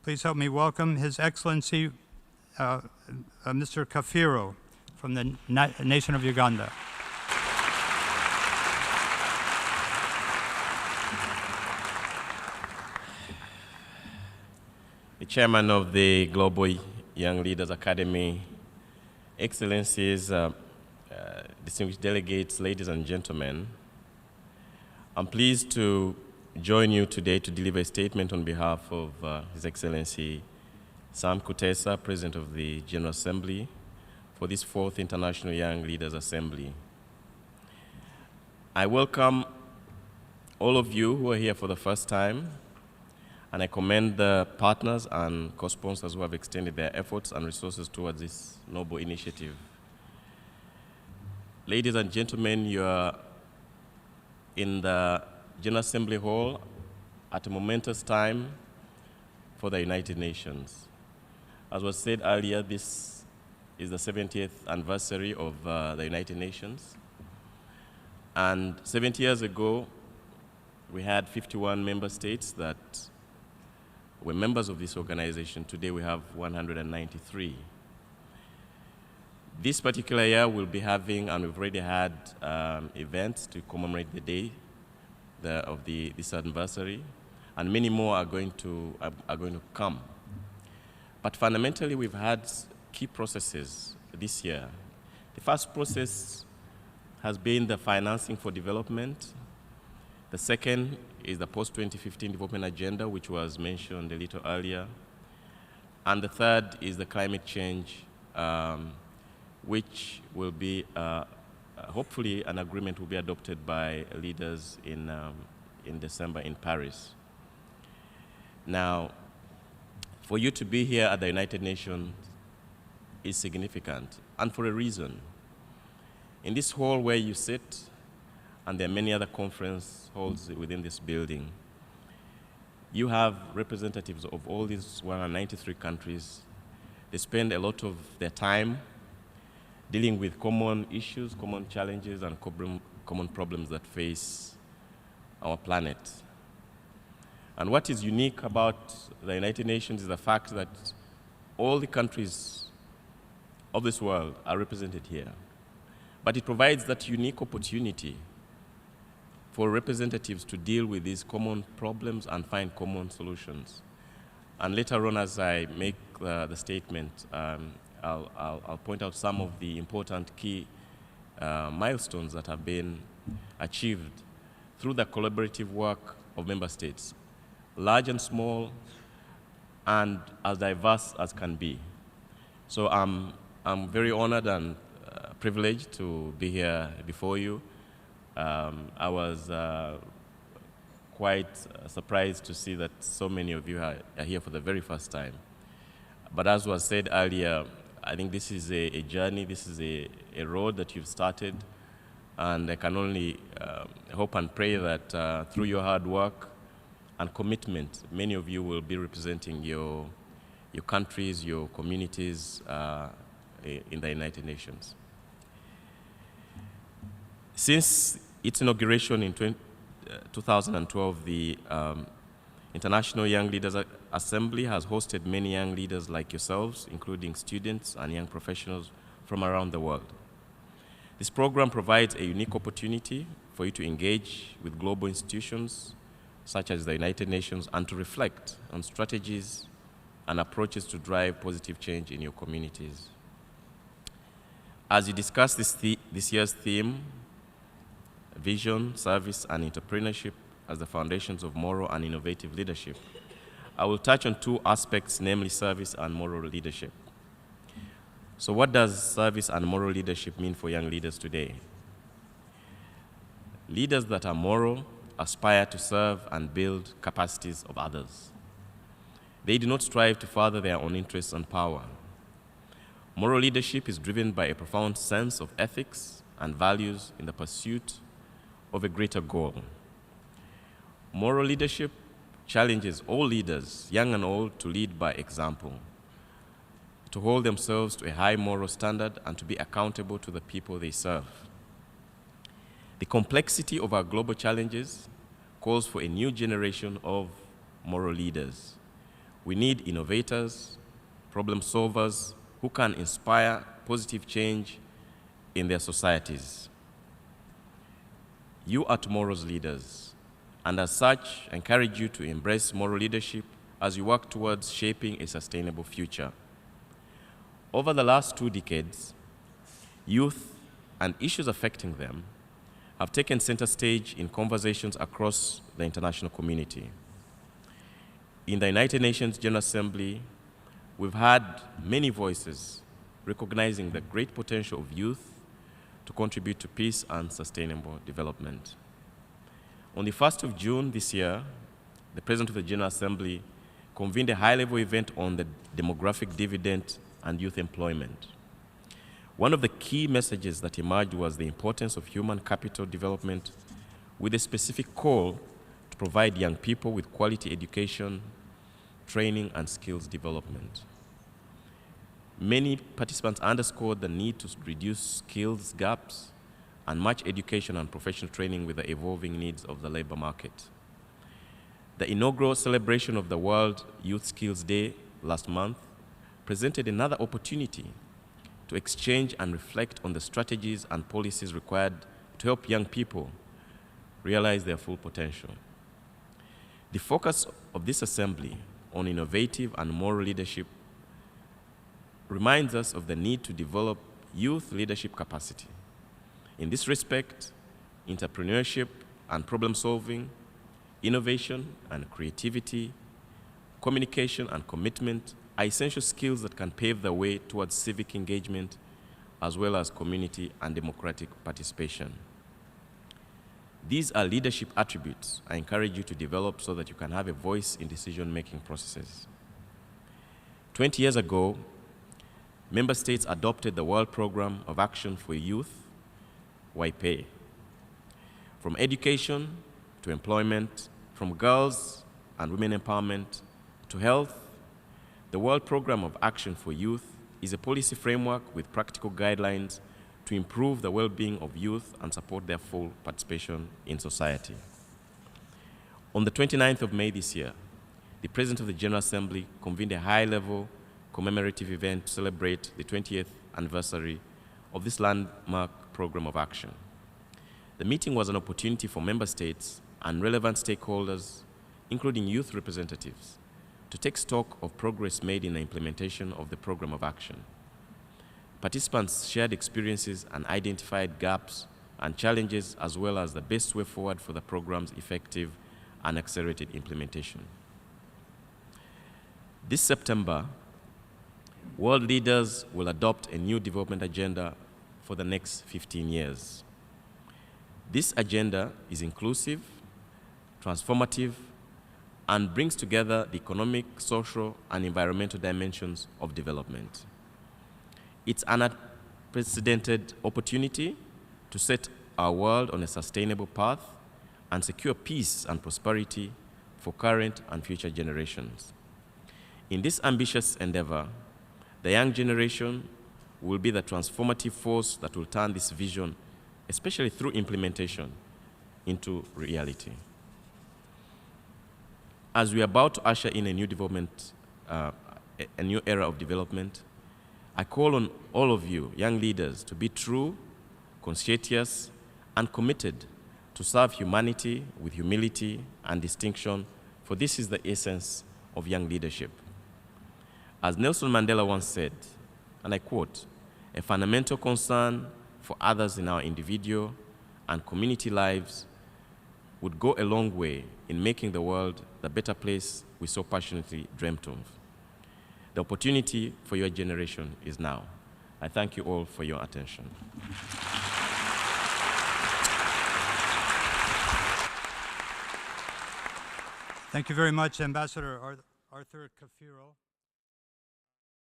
Please help me welcome His Excellency, Mr. Kafeero from the nation of Uganda. The Chairman of the Global Young Leaders Academy, Excellencies, distinguished delegates, ladies and gentlemen, I'm pleased to join you today to deliver a statement on behalf of His Excellency Sam Kutesa, President of the General Assembly, for this 4th International Young Leaders Assembly. I welcome all of you who are here for the first time, and I commend the partners and co-sponsors who have extended their efforts and resources towards this noble initiative. Ladies and gentlemen, you are in the General Assembly Hall at a momentous time for the United Nations. As was said earlier, this is the 70th anniversary of the United Nations. And 70 years ago, we had 51 member states that were members of this organization. Today we have 193. This particular year we'll be having, and we've already had events to commemorate the day of this anniversary, and many more are going to come. But fundamentally, we've had key processes this year. The first process has been the financing for development. The second is the post-2015 development agenda, which was mentioned a little earlier. And the third is the climate change, which will be hopefully an agreement will be adopted by leaders in December in Paris. Now, for you to be here at the United Nations is significant, and for a reason. In this hall where you sit, and there are many other conference halls within this building, you have representatives of all these 193 countries. They spend a lot of their time dealing with common issues, common challenges, and common problems that face our planet. And what is unique about the United Nations is the fact that all the countries of this world are represented here. But it provides that unique opportunity for representatives to deal with these common problems and find common solutions. And later on, as I make the statement, I'll point out some of the important key milestones that have been achieved through the collaborative work of member states, large and small, and as diverse as can be. So I'm very honored and privileged to be here before you. I was quite surprised to see that so many of you are here for the very first time. But as was said earlier, I think this is a journey, this is a road that you've started, and I can only hope and pray that through your hard work and commitment, many of you will be representing your countries, your communities in the United Nations. Since its inauguration in 2012, the International Young Leaders Assembly has hosted many young leaders like yourselves, including students and young professionals from around the world. This program provides a unique opportunity for you to engage with global institutions, such as the United Nations, and to reflect on strategies and approaches to drive positive change in your communities. As you discuss this year's theme, vision, service, and entrepreneurship as the foundations of moral and innovative leadership, I will touch on two aspects, namely service and moral leadership. So what does service and moral leadership mean for young leaders today? Leaders that are moral aspire to serve and build capacities of others. They do not strive to further their own interests and power. Moral leadership is driven by a profound sense of ethics and values in the pursuit of a greater goal. Moral leadership challenges all leaders, young and old, to lead by example, to hold themselves to a high moral standard, and to be accountable to the people they serve. The complexity of our global challenges calls for a new generation of moral leaders. We need innovators, problem solvers who can inspire positive change in their societies. You are tomorrow's leaders, and as such, I encourage you to embrace moral leadership as you work towards shaping a sustainable future. Over the last 2 decades, youth and issues affecting them have taken center stage in conversations across the international community. In the United Nations General Assembly, we've had many voices recognizing the great potential of youth to contribute to peace and sustainable development. On the 1st of June this year, the President of the General Assembly convened a high-level event on the demographic dividend and youth employment. One of the key messages that emerged was the importance of human capital development, with a specific call to provide young people with quality education, training, and skills development. Many participants underscored the need to reduce skills gaps and match education and professional training with the evolving needs of the labor market. The inaugural celebration of the World Youth Skills Day last month presented another opportunity to exchange and reflect on the strategies and policies required to help young people realize their full potential. The focus of this assembly on innovative and moral leadership reminds us of the need to develop youth leadership capacity. In this respect, entrepreneurship and problem solving, innovation and creativity, communication and commitment are essential skills that can pave the way towards civic engagement as well as community and democratic participation. These are leadership attributes I encourage you to develop so that you can have a voice in decision-making processes. 20 years ago, member states adopted the World Programme of Action for Youth, YPA. From education to employment, from girls and women empowerment to health, the World Programme of Action for Youth is a policy framework with practical guidelines to improve the well-being of youth and support their full participation in society. On the 29th of May this year, the President of the General Assembly convened a high-level commemorative event to celebrate the 20th anniversary of this landmark program of action. The meeting was an opportunity for member states and relevant stakeholders, including youth representatives, to take stock of progress made in the implementation of the program of action. Participants shared experiences and identified gaps and challenges, as well as the best way forward for the program's effective and accelerated implementation. This September, world leaders will adopt a new development agenda for the next 15 years. This agenda is inclusive, transformative, and brings together the economic, social, and environmental dimensions of development. It's an unprecedented opportunity to set our world on a sustainable path and secure peace and prosperity for current and future generations. In this ambitious endeavor, the young generation will be the transformative force that will turn this vision, especially through implementation, into reality. As we are about to usher in a new development, a new era of development, I call on all of you, young leaders, to be true, conscientious, and committed to serve humanity with humility and distinction, for this is the essence of young leadership. As Nelson Mandela once said, and I quote, "A fundamental concern for others in our individual and community lives would go a long way in making the world the better place we so passionately dreamt of." The opportunity for your generation is now. I thank you all for your attention. Thank you very much, Ambassador Arthur Kafeero.